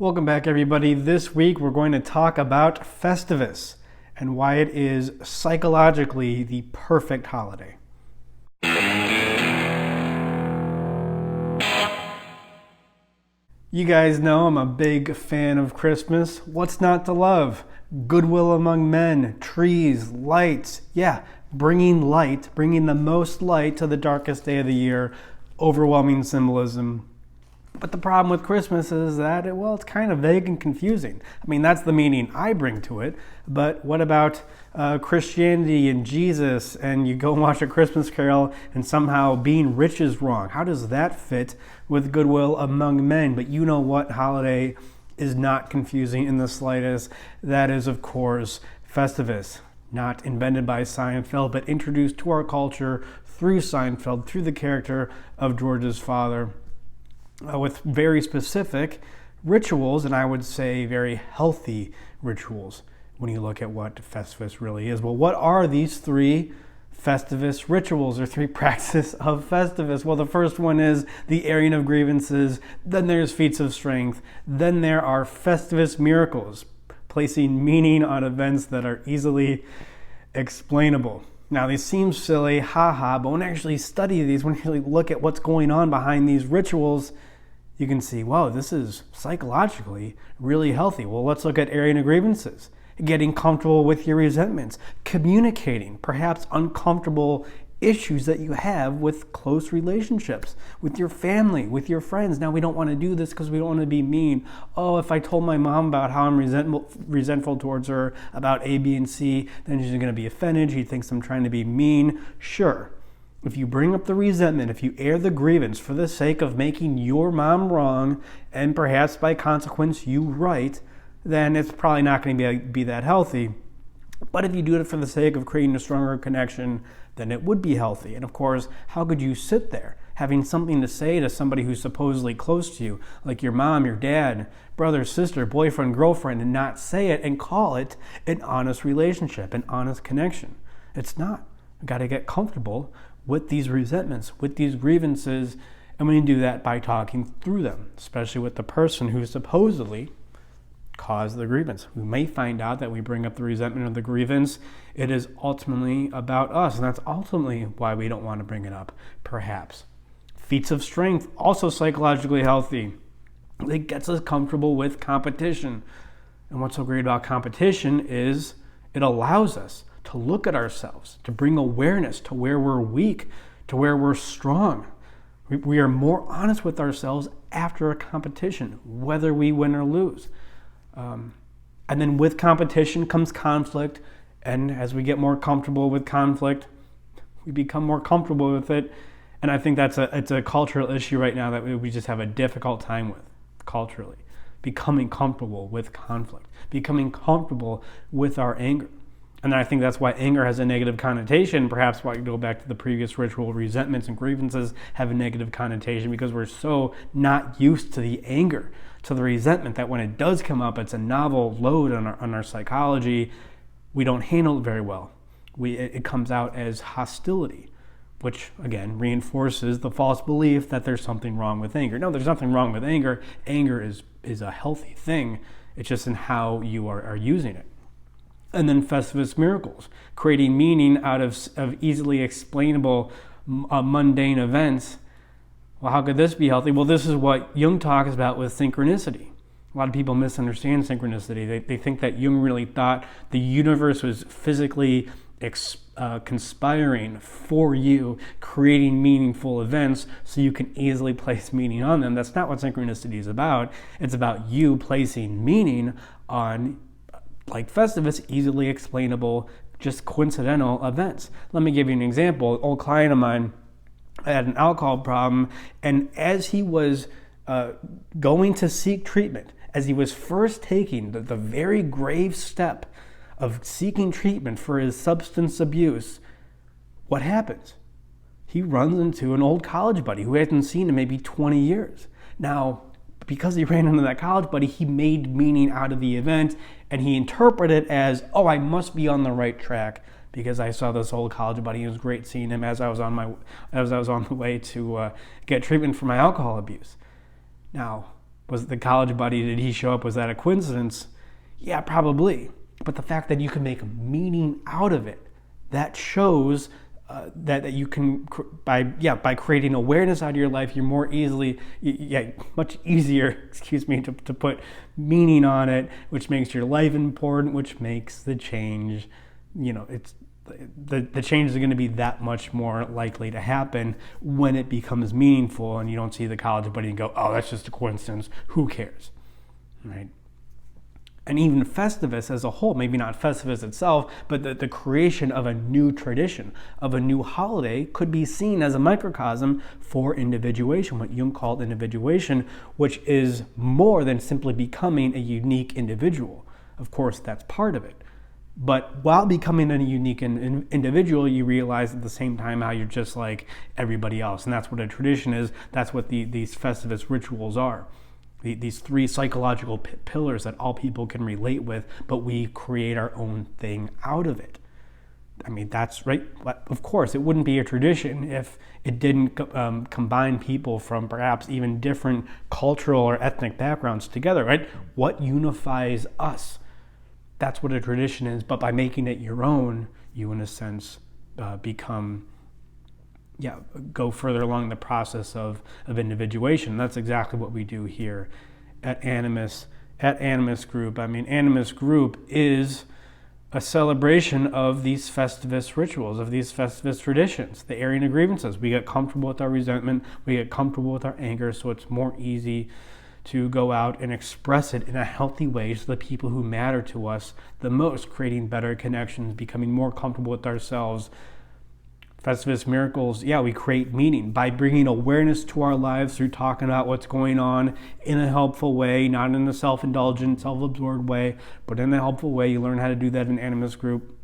Welcome back, everybody. This week we're going to talk about Festivus and why it is psychologically the perfect holiday. You guys know I'm a big fan of Christmas. What's not to love? Goodwill among men, trees, lights. Yeah, bringing light, bringing the most light to the darkest day of the year. Overwhelming symbolism. But the problem with Christmas is that, it's kind of vague and confusing. I mean, that's the meaning I bring to it. But what about Christianity and Jesus, and you go and watch a Christmas Carol and somehow being rich is wrong? How does that fit with goodwill among men? But you know what holiday is not confusing in the slightest? That is, of course, Festivus. Not invented by Seinfeld, but introduced to our culture through Seinfeld, through the character of George's father. With very specific rituals, and I would say very healthy rituals when you look at what Festivus really is. Well, what are these three Festivus rituals or three practices of Festivus? Well, the first one is the airing of grievances, then there's feats of strength, then there are Festivus miracles, placing meaning on events that are easily explainable. Now, these seem silly, but when you actually study these, when you really look at what's going on behind these rituals, you can see, wow, this is psychologically really healthy. Well, let's look at airing of grievances, getting comfortable with your resentments, communicating perhaps uncomfortable issues that you have with close relationships, with your family, with your friends. Now, we don't want to do this because we don't want to be mean. Oh, if I told my mom about how I'm resentful towards her about A, B, and C, then she's going to be offended. She thinks I'm trying to be mean. Sure. If you bring up the resentment, if you air the grievance for the sake of making your mom wrong and perhaps by consequence you right, then it's probably not going to be that healthy. But if you do it for the sake of creating a stronger connection, then it would be healthy. And of course, how could you sit there having something to say to somebody who's supposedly close to you, like your mom, your dad, brother, sister, boyfriend, girlfriend, and not say it and call it an honest relationship, an honest connection? It's not. You've got to get comfortable with these resentments, with these grievances, and we do that by talking through them, especially with the person who supposedly caused the grievance. We may find out that we bring up the resentment or the grievance, it is ultimately about us, and that's ultimately why we don't want to bring it up, perhaps. Feats of strength, also psychologically healthy. It gets us comfortable with competition. And what's so great about competition is it allows us to look at ourselves, to bring awareness to where we're weak, to where we're strong. We are more honest with ourselves after a competition, whether we win or lose. And then with competition comes conflict, and as we get more comfortable with conflict, we become more comfortable with it. And I think it's a cultural issue right now that we just have a difficult time with, culturally. Becoming comfortable with conflict, becoming comfortable with our anger. And I think that's why anger has a negative connotation, perhaps why you go back to the previous ritual, resentments and grievances have a negative connotation because we're so not used to the anger, to the resentment, that when it does come up, it's a novel load on our psychology. We don't handle it very well. It comes out as hostility, which, again, reinforces the false belief that there's something wrong with anger. No, there's nothing wrong with anger. Anger is a healthy thing. It's just in how you are using it. And then Festivus miracles, creating meaning out of easily explainable mundane events. Well, how could this be healthy? Well, this is what Jung talks about with synchronicity. A lot of people misunderstand synchronicity. They think that Jung really thought the universe was physically conspiring for you, creating meaningful events so you can easily place meaning on them. That's not what synchronicity is about. It's about you placing meaning on, like Festivus, easily explainable, just coincidental events. Let me give you an example. An old client of mine had an alcohol problem, and as he was going to seek treatment, as he was first taking the very grave step of seeking treatment for his substance abuse, what happens? He runs into an old college buddy who hasn't seen in maybe 20 years. Now, because he ran into that college buddy, he made meaning out of the event, and he interpreted it as, oh, I must be on the right track because I saw this old college buddy. It was great seeing him as I was on the way to get treatment for my alcohol abuse. Now, Was the college buddy, did he show up? Was that a coincidence? Yeah, probably. But the fact that you can make meaning out of it, that shows that you can, by creating awareness out of your life, you're much easier, to put meaning on it, which makes your life important, which makes the change, it's the change is going to be that much more likely to happen when it becomes meaningful, and you don't see the college buddy and go, oh, that's just a coincidence, who cares, right? And even Festivus as a whole, maybe not Festivus itself, but the creation of a new tradition, of a new holiday, could be seen as a microcosm for individuation, what Jung called individuation, which is more than simply becoming a unique individual. Of course, that's part of it. But while becoming a unique individual, you realize at the same time how you're just like everybody else. And that's what a tradition is. That's what these Festivus rituals are. These three psychological pillars that all people can relate with, but we create our own thing out of it. I mean, that's right. Of course, it wouldn't be a tradition if it didn't combine people from perhaps even different cultural or ethnic backgrounds together, right? What unifies us? That's what a tradition is. But by making it your own, you, in a sense, go further along the process of individuation. That's exactly what we do here at Animus Group. I mean, Animus Group is a celebration of these Festivus rituals, of these Festivus traditions, the airing of grievances. We get comfortable with our resentment, we get comfortable with our anger, so it's more easy to go out and express it in a healthy way to the people who matter to us the most, creating better connections, becoming more comfortable with ourselves. Festivus miracles, we create meaning by bringing awareness to our lives through talking about what's going on in a helpful way, not in a self-indulgent, self-absorbed way, but in a helpful way. You learn how to do that in Animus Group.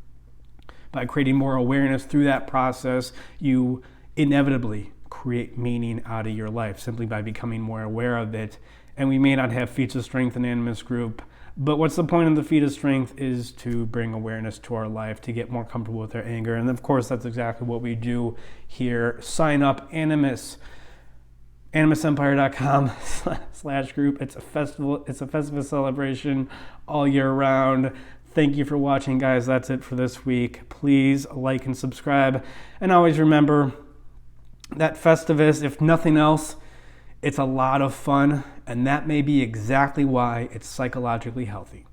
By creating more awareness through that process, you inevitably create meaning out of your life simply by becoming more aware of it. And we may not have feats of strength in Animus Group, but what's the point of the feat of strength is to bring awareness to our life, to get more comfortable with our anger. And of course, that's exactly what we do here. Sign up, Animus, animusempire.com/group. It's a festival. It's a Festivus celebration all year round. Thank you for watching, guys. That's it for this week. Please like and subscribe. And always remember that Festivus, if nothing else, it's a lot of fun, and that may be exactly why it's psychologically healthy.